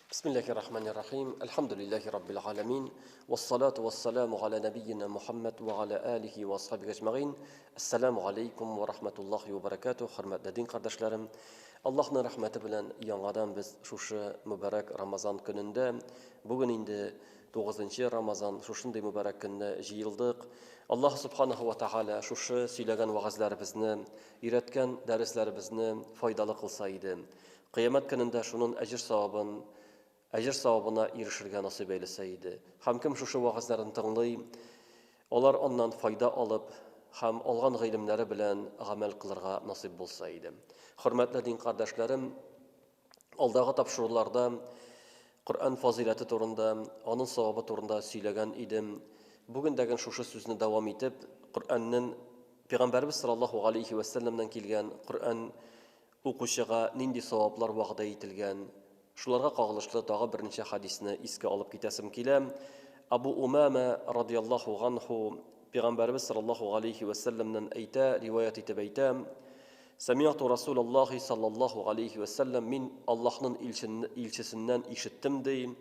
بسم الله الرحمن الرحيم الحمد لله رب العالمين والصلاة والسلام على نبينا محمد وعلى آله وصحبه أجمعين السلام عليكم ورحمة الله وبركاته hurmatli din kardeşlerim Allah'ın rahmeti bilen yangadan biz şuşu mübarek Ramazan gününde bugün indi 9. Ramazan şuşunday mübarek günde jıyıldık. Allah subhanahu ve taala şuşu söyleyen vaazlarımızı, öğretken derslerimizni faydalı kılsaydı. Kıyamet gününde şunun ecir savabına erişirge nasip eyleseydi. Hem kim şu vaazlarını tınlayıp, onlar ondan fayda alıp, hem algan gıylimleri bilen amel kılırga nasip bulsaydı. Hürmetli din kardeşlerim, aldağı tapşırılarda Kur'an fazileti turunda, onun savabı turunda söylegen idim. Bugün degen şu sözünü devam edip, Kur'an'ın Peygamberimiz sallallahu aleyhi ve sellem'den kelgen Kur'an okuşuğa nindi savablar vaqda etilgen. Şularga qagılışlı dağı bir neçe hadisini iske alıp gitesim kile. Abu Umama radiyallahu anhu Peygamberimiz sallallahu aleyhi ve sellem'den eyta rivayet etip eyta. Semiyatu Resulullah sallallahu aleyhi ve sellem min Allah'ın ilçesinden işittim deyin.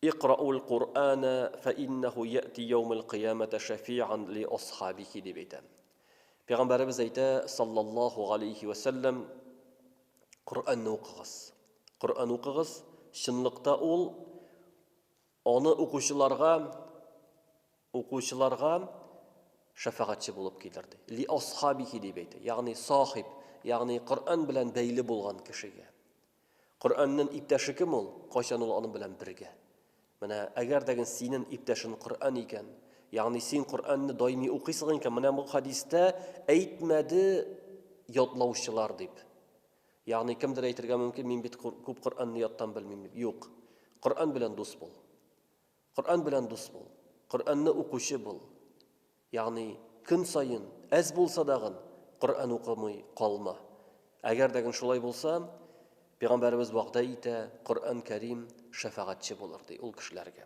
İqra'ul Kur'ana fe innehu ye'ti yevmel kıyamete şefi'an li ashabihi dibeyten. Peygamberimiz eyta sallallahu aleyhi ve sellem Kur'an'ı okuyuz. Kur'an okuyuz. Şınlıkta onu okuyucularga şefaatçi bulup gelirdi. Li ashabihi dibeydi. Yani sahip, yani Kur'an bilen beyli bulgan kişiye. Kur'an'ın iptaşı kim ol? Kaçan ol onun bilen birge. Mana eğer degen senin iptaşın Kur'an iken, yani sen Kur'an'ı daimi okuysan iken, mana bu hadiste eğitmedi yadlavuşçılar deyip. Yani kimdir aytırga mümkün, min bit kup Kur'an'ı yattan bilmem. Yok. Kur'an bilen dost bol. Kur'an bilen dost bol. Kur'an'ı okuşu bol. Yani gün sayın, ez bolsa dağın, Kur'an okumay kalma. Eğer degen şolay bolsa, Peygamberimiz vaqda ite, Kur'an Kerim şefaatçi bolurdu ol kişilerge.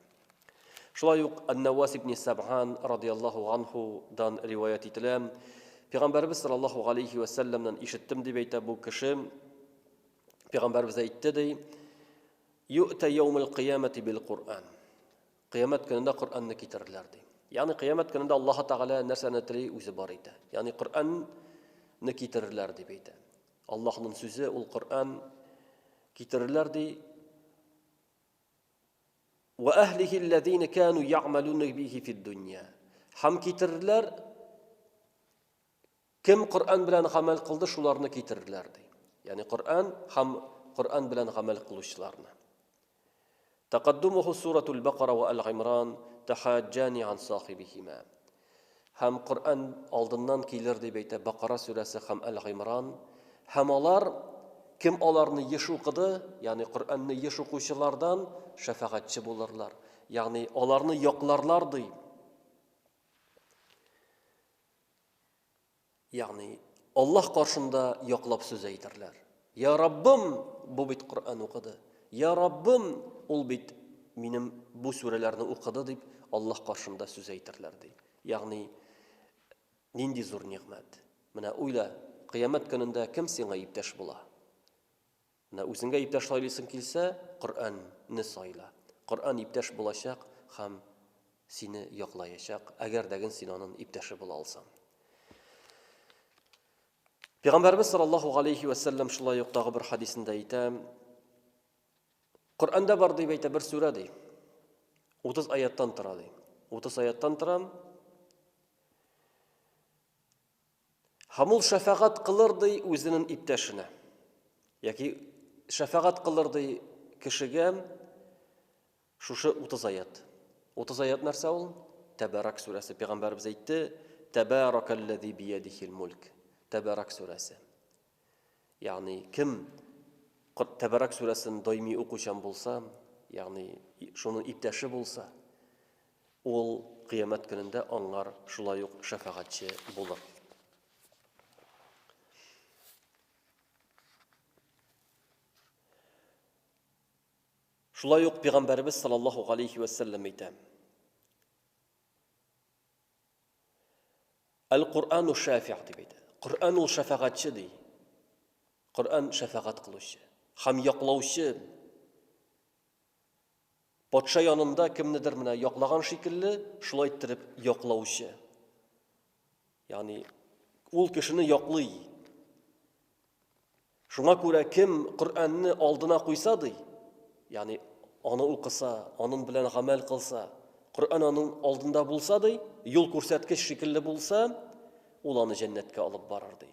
Şolay yok, An-Nawas ibn Sabhan radiyallahu anhu'dan rivayet etilen, Peygamberimiz sallallahu aleyhi ve sellem'den işittim diye beyte bu kişi, Peygamberimiz aytdı dey, yu'te yevmel kıyameti bil Kur'an. Kıyamet gününde Kur'an'ı getirirlerdi. Yani kıyamet gününde Allah Teala nersene tiri uzu var idi. Yani Kur'an'ı getirirlerdi beyte. Allah'ın sözü ol Kur'an getirirlerdi. Ve ehlihillezine kanu ya'malun bihi fi'd dunya. Ham getirirler. Kim Kur'an bilen amel kıldı şularını getirirlerdi. Yani Kur'an bilen amel kılışlarını. Taqaddumuhu suratul Baqara ve Al-İmran tahajjani an sahibihima. Hem Kur'an aldından gelirdi beyte Baqara suresi hem Al-İmran. Hem olar kim olarını yeş okudu, yani Kur'an'ı yeş okuyuculardan şefaatçi bulurlar. Yani olarını yoklarlardı. Yani Allah karşında yoklap söz eytirler. Ya Rabbim bu bit Kur'an okudu. Ya Rabbim ol bit benim bu surelerini okudu deyip Allah karşında söz eytirlerdi. Yani nindi zor nimet. Mana oyla kıyamet gününde kim sana iptaş bula? Mana özünge iptaş sayılsın kilse Kur'an'ı sayla. Kur'an iptaş bulacak hem seni yoklayacak. Eğer degen sen onun iptaşı bula alsan. Peygamberimiz sallallahu aleyhi ve sellem şulay yoktağı bir hadisinde aytam. Kur'an'da var deyip ayta bir sure deyip. 30 ayattan tıra deyip. 30 ayattan tıram. Hamul şefaat kılırdı özünün iptaşına. Yaki şefaat kılırdı kişiye şuşu 30 ayat. 30 ayat nerse ol? Tebarak suresi. Peygamberimiz aytti. Tebarakellezi biyedihil mulk. Tebarak suresi. Yani kim Tebarak suresini daimi okuşan bulsa, yani şunun iptaşı bulsa, ol kıyamet gününde onlar şulay yok şefaatçi bulur. Şulay yok Peygamberimiz sallallahu aleyhi ve sellem eytem. El-Kur'anu şafi'ati beyte. Kur'an ol şefaatçi dey. Kur'an şefaat kılışı. Ham yaklavşı. Патша янында кемнедер менә яклаган шикелле, шулай иттереп яклаучы. Ягъни ул кешене яклый. Шуңа күрә кем Коръәнне алдына куйса ди, ягъни аны укыса, аның белән гамәл кылса, Коръән аның алдында булса ди, юл күрсәткеч шикелле булса, ул аны җәннәткә алып барыр ди.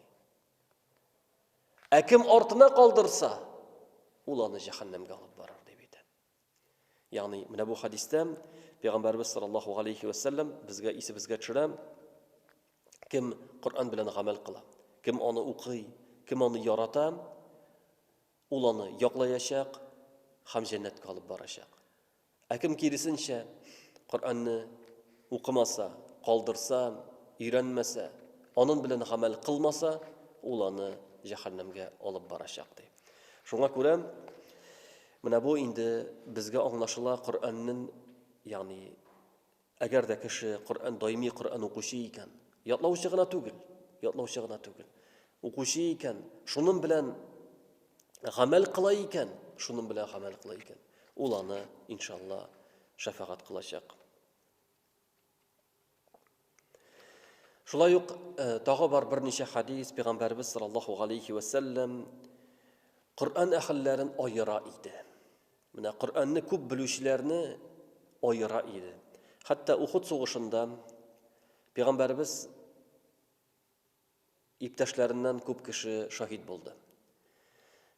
Ә кем артына калдырса, ул аны җәһәннәмгә алып барыр дип әйтә. Ягъни менә бу хадистә Пәйгамбәрбез саллаллаһу алейхи ва саллям безгә исебезгә төшерә, кем Коръән белән гамәл кыла, кем аны укый, кем аны ярата, ул аны яклаячак һәм җәннәткә алып барачак. Ә кем киресенчә Коръәнне укымаса, калдырса, өйрәнмәсә, аның белән гамәл кылмаса, ул аны җәһәннәмгә алып барачак ди. Шуңа күрә менә бу инде безгә аңлашыла Коръәннең, ягъни әгәр дә кеше Коръән даими Коръән укучы икән, ятлаучы гына түгел, укучы икән, шуның белән гамәл кыла икән, ул аны иншалла шафагать кылачак. Шулай ук тагы бар берничә хадис Пәйгамбәрбез саллаллаһу алейхи ва саллям Коръән әһелләрен айыра иде. Менә Коръәнне күп белүчеләрне айыра иде. Хәтта Ухуд сугышында Пәйгамбәрбез иптәшләреннән күп кеше шаһид булды.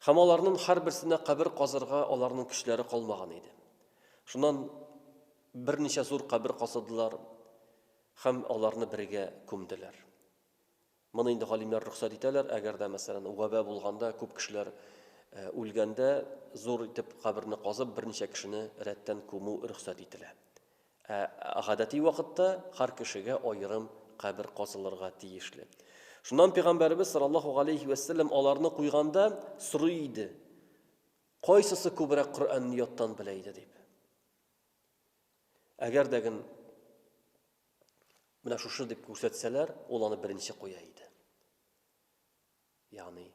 Һәм аларның һәрберсенә кабер казырга аларның көчләре калмаган иде. Шуннан берничә зур кабер казыдылар һәм аларны бергә күмделәр. Моны инде галимнәр рөхсәт итәләр, әгәр дә мәсәлән ваба булганда, күп кешеләр үлгәндә зур итеп каберне казып берничә кешене рәттән күмү рөхсәт ителә. Гадәти вакытта һәр кешегә аерым кабер казылырга тиешле. Шуннан Пәйгамбәрбез саллаллаһу алейхи ва саллям аларны куйганда сорый иде. Кайсысы күбрәк Коръәнне яттан белә иде дип. Әгәр дәген менә шушы дип күрсәтсәләр, ул аны беренче куя иде. Ягъни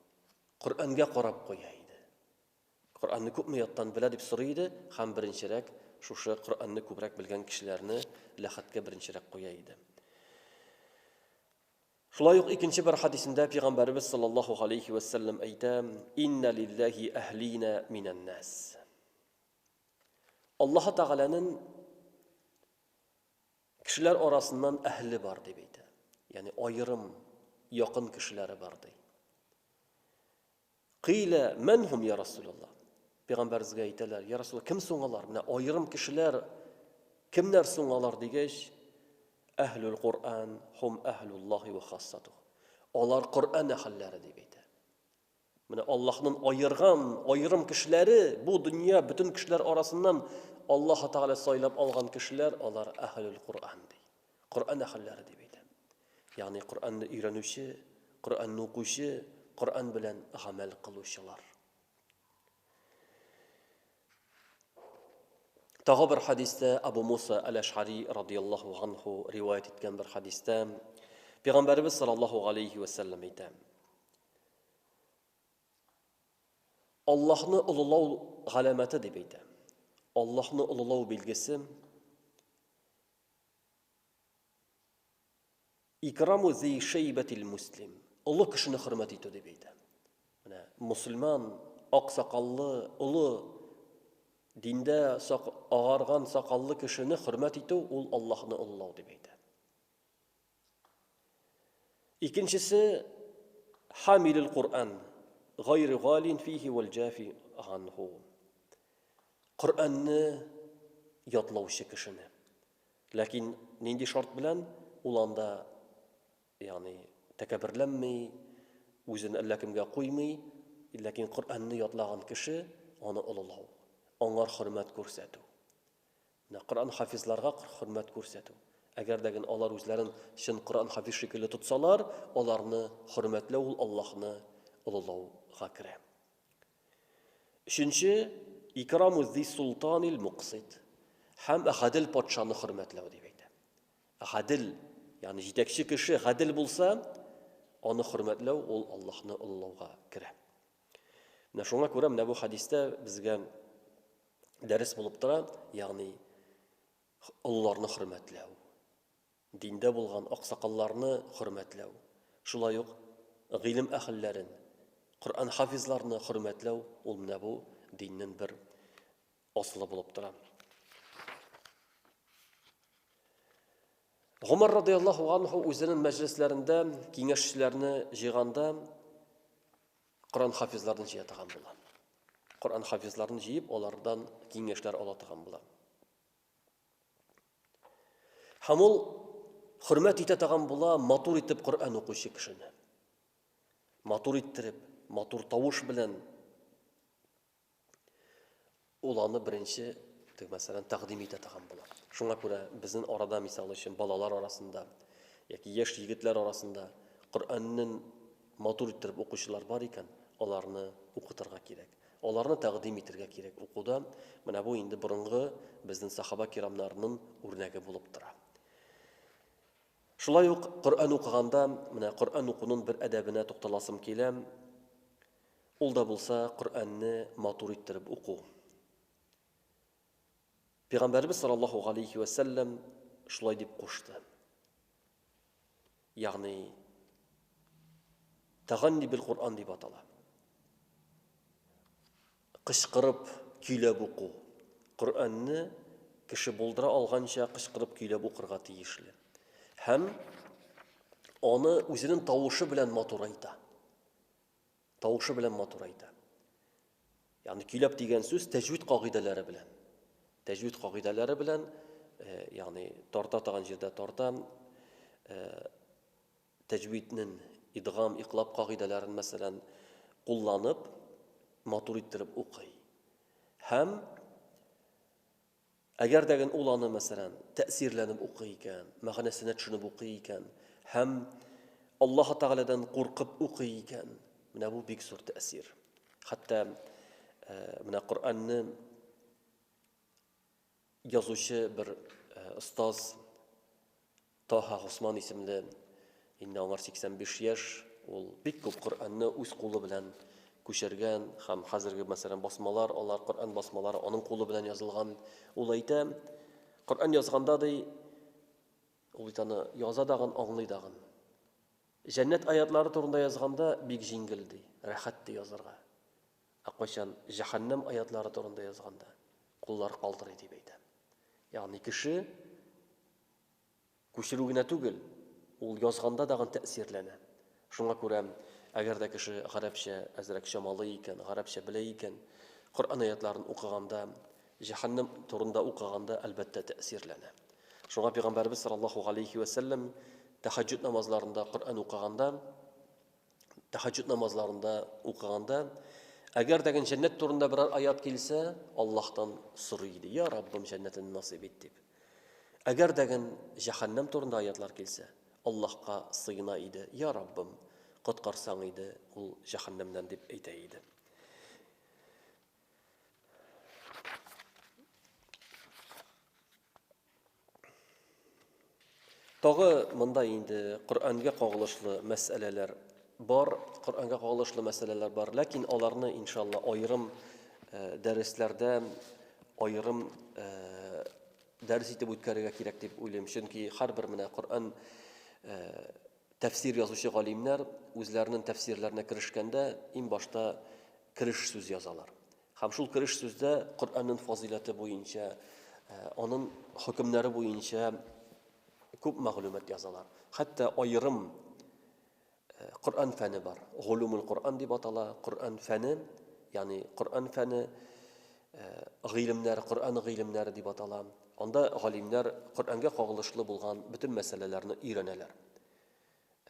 Коръәнгә карап куя иде. Коръәнне күпме яттан белә дип сорый иде, һәм беренчерәк шушы Коръәнне күбрәк белгән кешеләрне ләхәткә беренчерәк куя иде. Шулай ук икенче бер хадисендә Пәйгамбәрбез саллаллаһу алейхи ва саллям әйтә: "Инна лиллаһи әһлина минан нас." Аллаһ Тәгаләнең кешеләр арасыннан әһле бар дип әйтә. Ягъни аерым, якын кешеләре бар ди. Кыйла ман хум я Расулуллаһ. Пәйгамбәргә әйтәләр: "Я Расул, кем соң алар? Менә аерым кешеләр кемнәр соң алар?" дигәч, Әһлул Коръән хум әһлуллаһи ва хассатуһ. Алар Коръән әһелләре дип әйтә. Менә Аллаһның айырган, аерым кешеләре, бу дөнья бөтен кешеләр арасыннан Аллаһ Тәгалә сайлап алган кешеләр, алар әһлул Коръән ди. Коръән әһелләре дип әйтә. Ягъни Коръәнне өйрәнүче, Коръәнне укучы, Коръән белән гамәл кылучылар. Тагы бер хадистә Абу Муса әл-Аш'ари радиллаһу анху риваят иткән бер хадистә Пәйгамбәрбез саллаллаһу алейхи ва саллям әйтә: Аллаһны улылау галәмәте дип әйтә. Аллаһны улылау билгесе икраму зи шайбатил муслим. Улы кешене хөрмәт итү дип әйтә. Менә мусульман, ак сакаллы, улы диндә агарган сакаллы кешене хөрмәт итү ул Аллаһны уллау дип әйтә. Икенчесе хамилул Коръән, гайр галин фиһи вал җафи анху. Коръәнне ятлаучы кешене. Ләкин нинди шарт белән ул анда, ягъни тәкәбберләнми, үзен әллә кемгә куймый, ләкин Коръәнне ятлаган кеше аны улылау, аңар хөрмәт күрсәтү. Менә Коръән хафизларга хөрмәт күрсәтү. Әгәр дәген алар үзләрен чын Коръән хафиз шикелле тотсалар, аларны хөрмәтләү ул Аллаһны улылауга керә. Өченче икраму зи султанил муқсит. Һәм гадел патшаны хөрмәтләү дип әйтә. Гадел, ягъни җитәкче кеше гадел булса, аны хөрмәтләү ул Аллаһны уллауга керә. Менә шуңа күрә менә бу хадистә безгә дәрес булып тора, ягъни олларны хөрмәтләү, диндә булган аксакалларны хөрмәтләү, шулай ук гыйлем әһелләрен, Коръән хафизларны хөрмәтләү, ул менә бу диннең бер асылы булып тора. Гомар радиллаһу анһу үзенең мәҗлесләрендә киңәшчеләрне җыйганда Коръән хафизларын җыя торган була. Коръән хафизларын җыеп, алардан киңәшләр ала торган була. Һәм ул хөрмәт итә торган була матур итеп Коръән укучы кешене. Матур иттереп, матур тавыш белән ул аны беренче, мәсәлән, тәкъдим итә торган була. Шуңа күрә безнең арада, мисал өчен, балалар арасында яки яшь егетләр арасында Коръәннең матур иттереп укучылар бар икән, аларны укытырга кирәк. Аларны тәкъдим итәргә кирәк. Укуда менә бу инде борынгы безнең сахаба кирамнарның үрнәге булып тора. Шулай ук Коръән укыганда, менә Коръән укуның бер әдәбенә тукталасым килә. Ул да булса Коръәнне матур иттереп уку. Пәйгамбәрбез саллаллаһу алейхи ва саллям шулай дип кушты. Ягъни тәганни бил Коръән дип атала. Кычкырып көйләп уку. Коръәнне кеше булдыра алганча кычкырып көйләп укырга тиешле. Һәм аны үзенең тавышы белән матур айта. Тавышы белән матур айта. Ягъни көйләп дигән сүз тәҗвид кагыйдәләре белән. Тәҗвид кагыйдәләре белән, ягъни тарта торган җирдә тарта, тәҗвиднең идгам, иqlab кагыйдәләрен мәсәлән кулланып, матур иттереп укый. Һәм әгәр дәген ул аны мәсәлән тәэсирләнеп укый икән, мәгънәсенә төшенеп укый икән, һәм Аллаһ Тәгаләдән куркып укый икән, менә бу бик зур тәэсир. Хәтта менә Коръәнне язучы бер остаз Таһа Госман исемле, инде аңар 85 яшь, ул бик күп Коръәнне үз кулы белән күчергән, һәм хәзерге мәсәлән басмалар, алар Коръән басмалары аның кулы белән язылган. Ул әйтә, Коръән язганда ди, ул итаны яза дагын, аңлый дагын. Җәннәт аятлары турында язганда бик җиңел ди, рәхәт ди язарга. Ә кайчан җәһәннәм аятлары турында язганда куллар калтырый дип әйтә. Ягъни кеше күчерү генә түгел, ул язганда дагын тәэсирләнә. Шуңа күрә, әгәр дә кеше гарәпчә әзрәк чамалы икән, гарәпчә белә икән, Коръән аятларын укыганда, җәһәннәм турында укыганда әлбәттә тәэсирләнә. Шуңа Пәйгамбәрбез саллаллаһу алейхи ва саллям тәһаҗҗүд намазларында Коръән укыганда, әгәр дәген җәннәт турында берәр аят килсә, Аллаһтан сорый иде: "Я Раббым, җәннәтен насыйп ит" дип. Әгәр дәген җәһәннәм турында аятлар килсә, Аллаһка сыйына иде: "Я Раббым, коткарсаң иде, ул җәһәннәмнән" дип әйтә иде. Тагы монда инде Коръәнгә кагылышлы мәсьәләләр бар, ләкин аларны иншалла аерым дәресләрдә, аерым дәрес итеп үткәрергә кирәк дип уйлыйм. Чөнки һәрбер менә Коръән тәфсир язучы галимнәр үзләренең тәфсирләренә керешкәндә иң башта кереш сүз язалар. Һәм шул кереш сүздә Коръәннең фазилаты буенча, аның хөкемнәре буенча күп мәгълүмат язалар. Хәтта аерым Коръән фәне бар. Гулумул Коръән дип атала. Коръән фәне, ягъни Коръән фәне гыйлемнәр, Коръән гыйлемнәре дип атала. Анда галимнәр Коръәнгә кагылышлы булган бөтен мәсьәләләрне өйрәнәләр.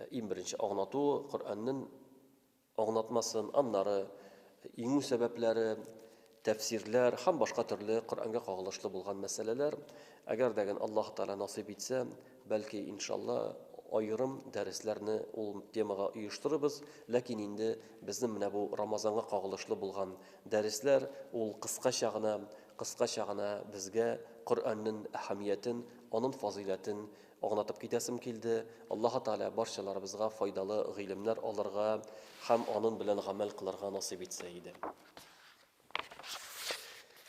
Иң беренче аңлату, Коръәннең аңлатмасын, аннары иңү сәбәпләре, тәфсирләр һәм башка төрле Коръәнгә кагылышлы булган мәсьәләләр. Әгәр дәген Аллаһ Тәгалә насыйп итсә, бәлки иншалла аерым дәресләрне ул темага оештырырбыз, ләкин инде безнең менә бу Рамазанга кагылышлы булган дәресләр ул кыскача гына безгә Коръәннең әһәмиятен, аның фазилатын аңлатып китәсем килде. Аллаһ Тәгалә барчаларыбызга файдалы гыйлемнәр алырга һәм аның белән гамәл кылырга насыйп итсә иде.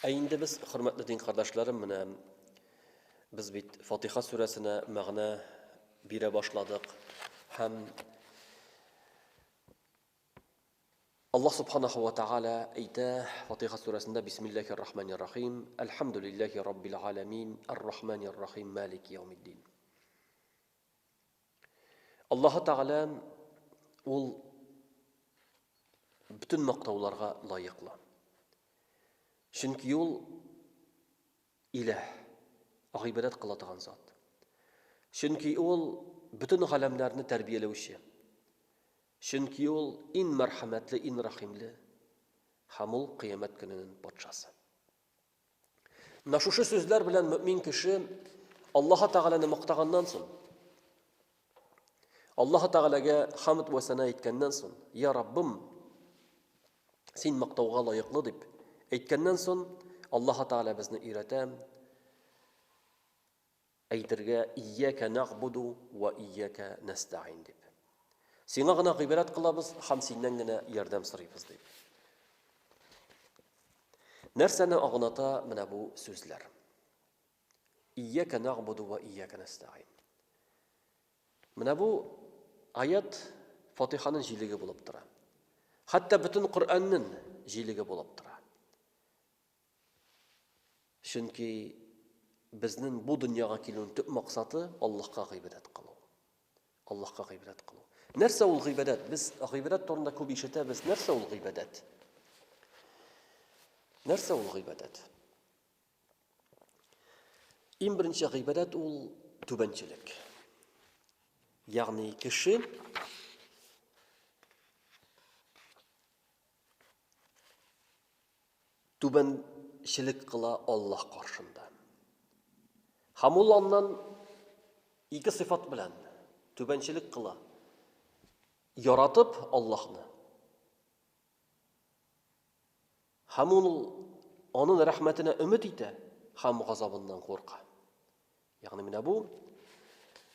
Инде без, хөрмәтле дин кардәшләрем, менә без бит Фатиха сүрәсенә мәгънә бирә башладык һәм Allah subhanahu wa ta'ala әйтә Фатиха сүрәсендә Бисмиллаһир рахманир рахим Алхамдулиллаһи раббил аламин Ар-рахманир рахим Малики яумиддин. Аллаһ Тәгалә ул бүтән мактауларга лаеклы. Чөнки ул иләһ, гыйбадәт кыла торган зат. Чөнки ул бүтән галәмнәрне тәрбияләүче. Чөнки ул ин мәрхәмәтле, ин рахимле һәм ул кыямәт көненең патшасы. Менә шушы сүзләр белән мөмин кеше Аллаһ Тәгаләне мактаганнан соң, Аллаһ Тәгаләгә хәмд ва сана әйткәннән соң, я Раббым, син мактауга лаеклы дип әйткәннән соң, Аллаһ Тәгалә безне өйрәтә әйтергә iyяка нәгъбуду ва iyяка нәстәгин дип. Сиңа гына гыйбадәт кылабыз һәм синнән генә ярдәм сорыйбыз дип. Нәрсәне агыната менә бу сүзләр? Iyяка нәгъбуду ва iyяка нәстәгин. Менә бу аят Фатиханың җилеге булып тора. Хәтта бүтән Коръәннең җилеге булып тора. Чөнки безнең бу дөньяга килүнең төп максаты Аллаһка гыйбадәт кылу. Аллаһка гыйбадәт кылу. Нәрсә ул гыйбадәт? Без гыйбадәт турында күп ишетәбез. Нәрсә ул гыйбадәт? Нәрсә ул гыйбадәт? Иң беренче гыйбадәт ул түбәнчелек. Ягъни кеше түбәнчелек кыла Аллаһ каршында. Һәм ул аннан ике сыйфат белән түбәнчелек кыла. Яратып Аллаһны. Һәм ул аның рәхмәтенә өмет итә һәм газабыннан курка. Ягъни менә бу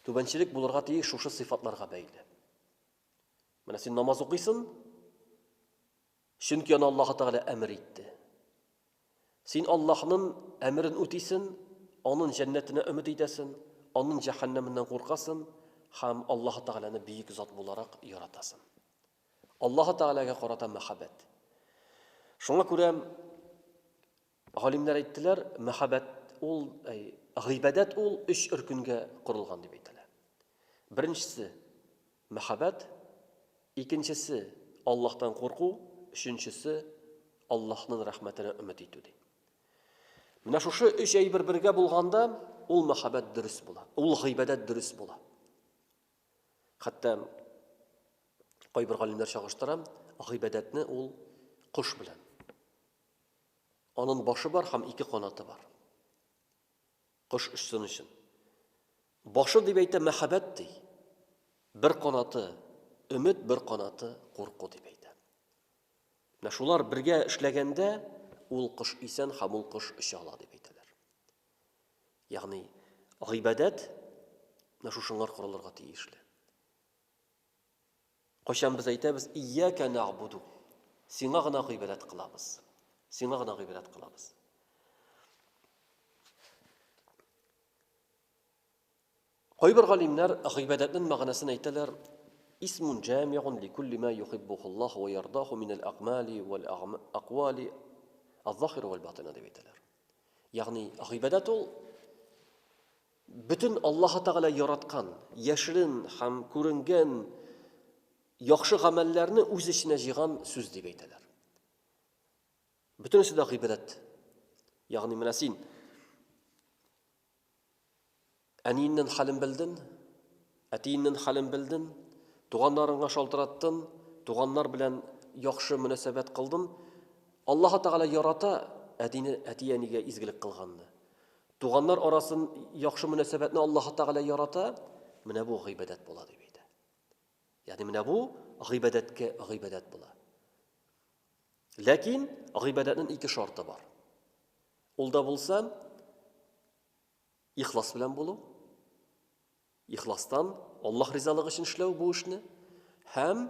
түбәнчелек булырга тиеш шушы сыйфатларга бәйле. Менә син намаз укыйсың, чөнки аны Аллаһ Тәгалә әмер итте. Син Аллаһның әмерен үтисең, аның җәннәтенә өмет итәсең, аның җәһәннәменнән куркасың һәм Аллаһ Тәгаләне бийек зат буларак яратасың. Аллаһ Тәгаләгә карата мәхәббәт. Шуңа күрә галимнәр әйттеләр, мәхәббәт ул, гыйбадәт ул 3 өркөнгә корылган дип әйтәләр. Беренчесе мәхәббәт, икенчесе Аллаһтан курку, өченчесе Аллаһның рәхмәтенә өмет итү ди. Менә шушы 3 әйбер бергә булганда, ул мәхәббәт дөрес була. Ул гыйбадәт дөрес була. Хәтта кайбер галимнәр чагыштыра, гыйбадәтне ул кош белән. Аның башы бар һәм 2 канаты бар. Кош өчсен өчен. Башы дип әйтә мәхәббәт ди. Бер канаты өмет, бер канаты курку дип әйтә. Менә шулар бергә эшләгәндә ул кош исән һәм ул кош оча ала дип әйтәләр. Ягъни гыйбадәт менә шушыңар корылырга тиешле. Кайчан без әйтәбез, iyяка нәгъбуду. Сиңа гына гыйбадәт кылабыз. Сиңа гына гыйбадәт кылабыз. Кайбер галимнәр гыйбадәтнең мәгънәсен әйтәләр, исмун җамиъун ликулли ма юхиббуху Аллаһ ва ярдаху мин ал-аъмали вал-aqwali az-zahira wal-batina дип әйтәләр. Ягъни гыйбадәт ул бүтән Аллаһ Тәгалә яраткан, яшерен һәм күренгән яхшы гамәлләрне үз иченә җыйган сүз дип әйтәләр. Бүтәнесе дә гыйбадәт. Ягъни менә син әниеңнең хәлен белдең, әтиеңнең хәлен белдең, туганнарыңга шалтыраттың, туганнар белән яхшы мөнәсәбәт кылдың. Аллаһ Тәгалә ярата әти-әнигә изгелек кылганны. Туганнар арасын яхшы мөнәсәбәтне Аллаһ Тәгалә ярата, менә бу гыйбадәт була дип әйтә. Ягъни менә бу гыйбадәткә гыйбадәт була. Ләкин гыйбадәтнең 2 шарты бар. Ул да булса ихлас белән булу. Ихластан Аллаһ ризалыгы өчен эшләү бу эшне һәм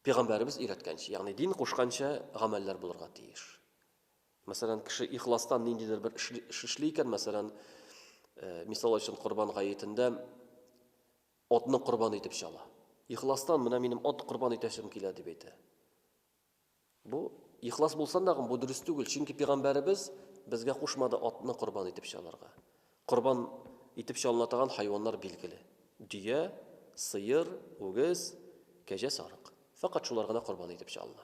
Пәйгамбәрбез өйрәткәнчә, ягъни дин кушканча гамәлләр булырга тиеш. Мәсәлән, кеше ихластан ниндидер бер эш эшли икән, мәсәлән, мисал өчен Корбан гаетендә атны корбан итеп чала. Ихластан менә минем ат корбан итәсем килә дип әйтә. Бу ихлас булсан да бу дөрес түгел, чөнки пәйгамбәрбез безгә кушмады атны корбан итеп чаларга. Корбан итеп чалына торган хайваннар билгеле. Дөя, сыер, үгез, кәҗә, сарык. Фақат шулар гына корбан итеп чалына.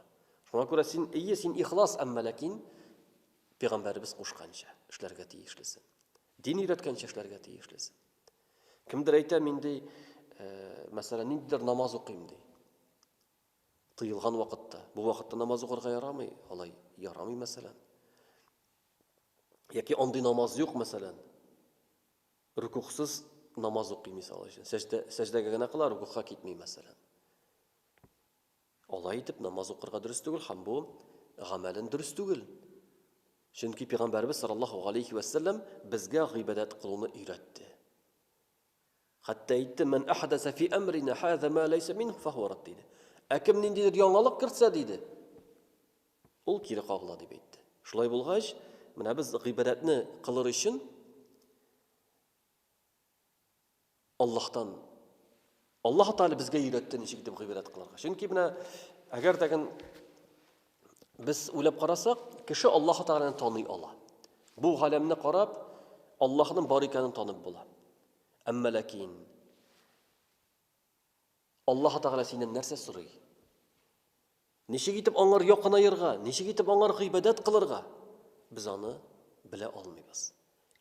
Шуңа күрә син ихлас, әмма ләкин пәйгамбәрбез кушканча эшләргә тиешлесең. Дин өйрәткәнчә эшләргә тиешлесең. Кемдер әйтә, мин ди, мәсәлән, ниндидер намаз укыйм ди. Тыелган вакытта. Бу вакытта намаз укырга ярамый, алай ярамый мәсәлән. Яки андый намаз юк мәсәлән. Рукухсыз намаз укый мисал өчен. Сәҗдәгә генә кыла, рукуха китми мәсәлән. Алай итеп намаз укырга дөрес түгел, һәм бу гамәлен дөрес түгел. Чөнки пәйгамбәрбез саллаллаһу алейхи ва саллям безгә гыйбадат кылуны өйрәтте. Хәтта әйтте: "Мен ахдаса фи амрина хаза ма лайса минhu фахуа рад" диде. Кем ниндидер яңалык кертсә диде, ул кире кагыла дип әйтте. Шулай булгач, менә без гыйбадатны кылыр өчен Аллаһ Таala безгә өйрәтте ничек итеп гыйбадат кылырга. Чөнки менә әгәр дәген без уйлап карасак, кеше Аллаһ Тааланы таный ала. Бу галәмне карап, Аллаһның бар икәнен танып була. Әмма ләкин Аллаһ Таала синнән нәрсә сорый? Ничек итеп аңар якынаерга, ничек итеп аңар гыйбадат кылырга? Без аны белә алмыйбыз.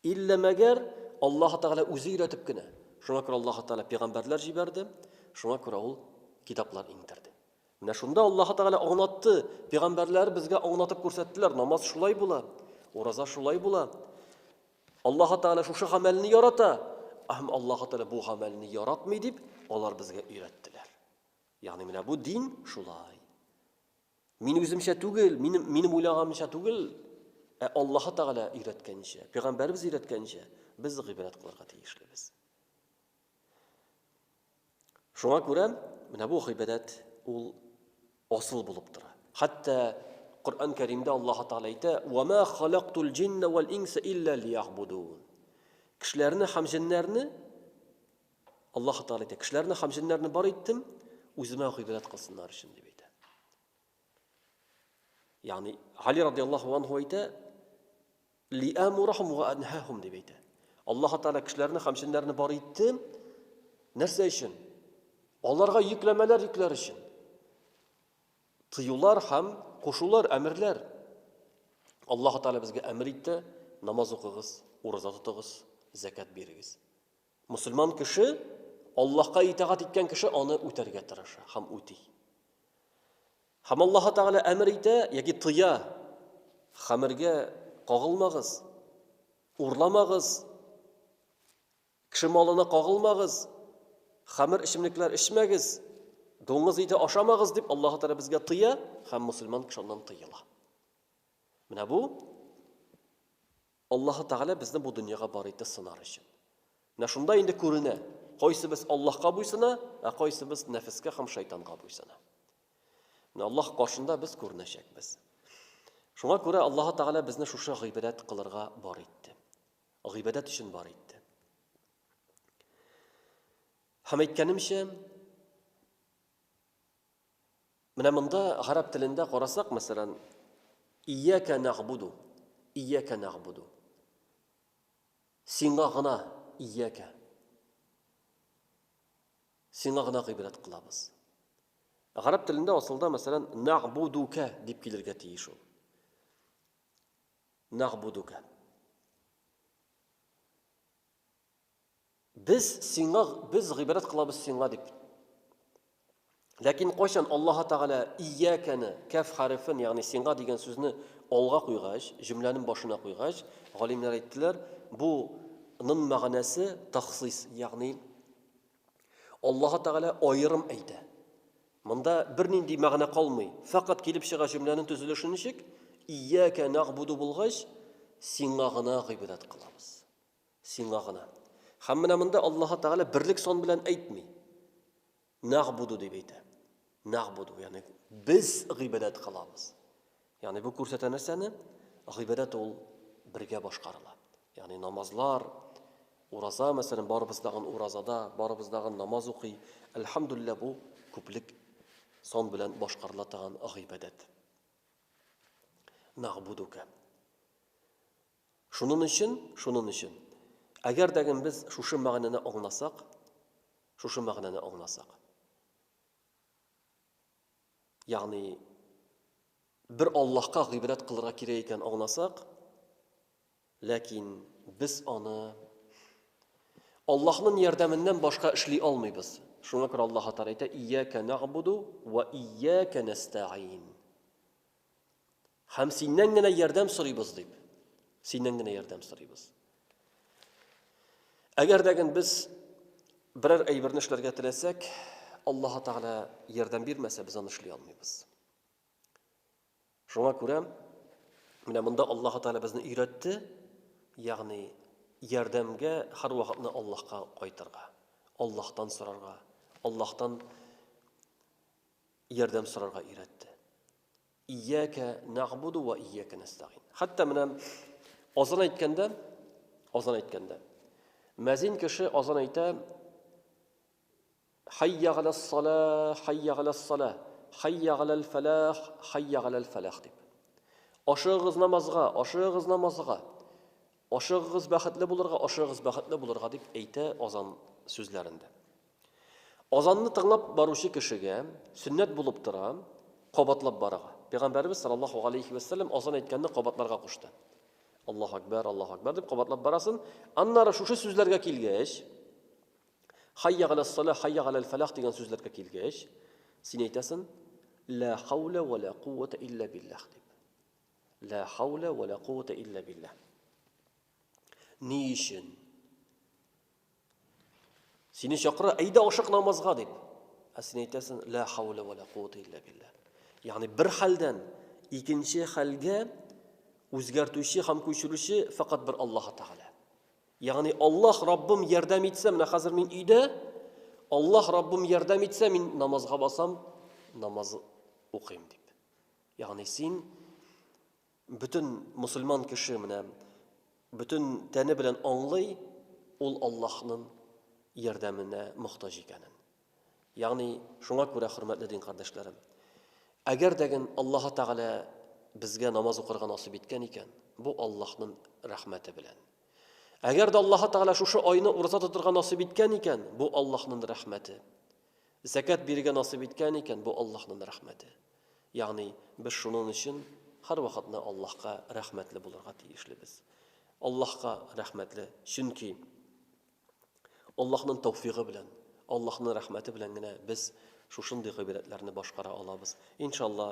Илля мәгәр Аллаһ Таала үзе өйрәтеп кенә. Шуңа күрә Аллаһ Таала пәйгамбәрләр җибәрде, шуңа күрә ул китаплар иңдерде. Менә шунда Аллаһ Таала аңлатты, пәйгамбәрләр безгә аңлатып күрсәттеләр, намаз шулай була, ураза шулай була. Аллаһ Таала шушы гамәлне ярата, һәм Аллаһ Таала бу гамәлне яратмый дип, алар безгә өйрәттеләр. Ягъни менә бу дин шулай. Мин үземчә түгел, минем уйлаганымча түгел, Аллаһ Таала өйрәткәнчә, пәйгамбәрбез өйрәткәнчә без гыйбадат кылырга тиешлебез. Шуңа күрә, менә бу гыйбадат ул асыл булып тора. Хәтта Коръән Кәримдә Аллаһ Таала әйтә: "Ва ма халактул джинна вал инса илля лиябудун." Кешеләрне һәм җиннәрне Аллаһ Таала әйтә, кешеләрне һәм җиннәрне бар иттем, үземә гыйбадат кылсыннар өчен дип әйтә. Ягъни Али радиллаһу анһу әйтә: "Лиамурахум ва анһахум" дип әйтә. Аллаһ Таала кешеләрне һәм җиннәрне бар итте, нәрсә өчен? Аларга йөкләмәләр йөкләр өчен. Тыюлар һәм кушулар, әмерләр. Аллаһ Таала безгә әмер итте: намаз укыгыз, ураза тотыгыз, закат бирегез. Мусульман кеше, Аллаһка итагать иткән кеше аны үтәргә тырыша һәм үти. Һәм Аллаһ Таала әмер итә, яки тыя, хәмергә кагылмагыз, урламагыз, кеше малына кагылмагыз, хәмер эчемлекләр эчмәгез, доңыз ите ашамагыз дип Аллаһ Таала безгә тыя, һәм мусульман кеше аннан тыела. Менә бу Аллаһ Таала безне бу дөньяга бар итте сынар өчен. Менә шунда инде күренә, кайсыбыз Аллаһка буйсына, кайсыбыз нәфескә һәм шайтанга буйсына. Менә Аллаһ каршында без күренәчәкбез. Шуңа күрә Аллаһ Таала безне шушы гыйбадат кылырга бар итте. Гыйбадат өчен бар итте. Һәм әйткәнемчә, менә монда гарәп телендә карасак, мәсәлән, ияка нагъбуду, ияка нагъбуду. Сиңа гына ияка. Сиңа гына гыйбадат кылабыз. Гарәп телендә асылда, мәсәлән, нагъбудука дип килергә тиеш ул. Нагъбудука. Без гыйбадат кылабыз сиңа дип. Ләкин кайчан Аллаһ Таала ияканы, каф хәрефен, ягъни сиңа дигән сүзне алга куйгач, җөмләнең башына куйгач, галимнәр әйттеләр, буның мәгънәсе тахсис, ягъни Аллаһ Таала аерым әйтә. Монда бернинди мәгънә калмый. Фақат килеп чыга җөмләнең төзелеше ничек? Ияка нагъбуду булгач, сиңа гына гыйбадат кылабыз. Сиңа гына. Һәм менә монда Аллаһ Таала бирлек сан белән әйтми. Нагъбуду дип әйтә. Na'budu, yani biz ibadat qilamiz. Yani bu ko'rsatan narsani ibadat ol birga boshqariladi. Yani namazlar, uraza masalan baribizdagan urazada, baribizdagan namoz o'qiy. Alhamdulillah bu ko'plik son bilan boshqariladigan ibadat. Na'buduka. Şunun için agar degin biz shu ma'noni anglasak, ya'ni bir Allohga ibodat qilirga kerak ekan anglasak, lekin biz uni Allohning yordamidan boshqa ishlay olmaymiz. Shunga ko'ra Alloh taolo aytadi: "Iyyaka na'budu va iyyaka nasta'in." Ham sendangina yordam so'raymiz deb. Sendangina yordam so'raymiz. Agar degin biz biror bir ishlarga tilasak, Alloh taolo yordam bermasa biz uni ishlay olmaymiz. Shunga ko'ra mana bunda Alloh taolo bizni o'rgatdi, ya'ni yordamga har vaqtni Allohga qaytarga, Allohdan so'rarga, Allohdan yordam so'rarga o'rgatdi. İyyaka na'budu va iyyaka nasta'in. Hatta mana azon aytganda mazin kishi azon ayta: "Hayya 'alas salah, hayya 'alas salah, hayya 'alal falah, hayya 'alal falah" deb. Oshig'iz namozga, oshig'iz namozga, oshig'iz baxtli bo'lurga, oshig'iz baxtli bo'lurga deb ayta azon so'zlarida. Azonni tinglab boruvchi kishiga sunnat bo'lib tura, qobatlab baraga. Peygamberimiz sallallohu alayhi ve sellem azon aytganda qobatlarga qo'shdi. Allohu akbar deb qobatlab barasin. Annara shu so'zlarga kelgach, hayya 'alas salah, hayya 'alal falah degan so'zlarga kelgach, sen aytasan: la havla va la quvvata illa billah deb. La havla va la quvvata illa billah. Nishin. Seni chaqira ayda oshiq namozga deb. Sen aytasan: la havla va la quvvata illa billah. Yani bir haldan ikinci halga o'zgartuvchi ham ko'chiruvchi faqat bir Alloh taolo. Yani Allah Rabbim yordam etsa, mana hozir men uyda Allah Rabbim yordam etsa, men namozga bosam, namoz o'qiyim deb. Yani sen bütün musulmon kishi mana bütün tani bilan anglay, ol Allohning yordamine muhtoj ekanin. Yani shunga ko'ra hurmatli din qardoshlarim, agar degin Alloh taolo bizga namoz o'qirga nasib etgan ekan, bu Allohning rahmati bilan. Agar da Alloh taolo shu oyni ro'za tuturga nasib etgan ekan, bu Allohning rahmati. Zakat berga nasib etgan ekan, bu Allohning rahmati. Ya'ni biz shuning uchun har vaqtni Allohga rahmatli bo'lishga tegishlimiz. Allohga rahmatli, chunki Allohning tavfiqi bilan, Allohning rahmati bilangina biz shu shunday ibodatlarni boshqara olamiz. Inshaalloh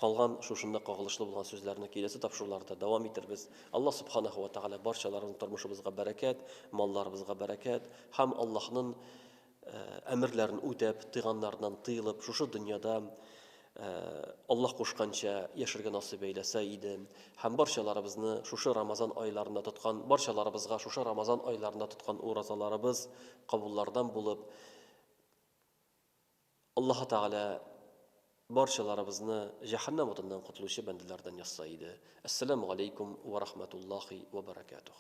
qolgan shu shunda qo'g'ilishli bo'lgan so'zlarni kelasi topshiriqlarda davom ettiramiz. Alloh subhanahu va taolo barchalarning turmushimizga barakat, mollarimizga barakat, ham Allohning amirlarini o'tab, tiyganlardan tiyilib, shu dunyoda Allah qo'shgancha yasharga nasib eylasa edi. Ham barchalarimizni shu Ramazon oylarida tutgan, barchalarimizga shu Ramazon oylarida tutgan o'razalarimiz qabullardan bo'lib, Alloh taolo barchalarimizni jahannam o'tidan qutuluvchi bandalardan yasaydi. Assalomu alaykum va rahmatullohi va barakatuh.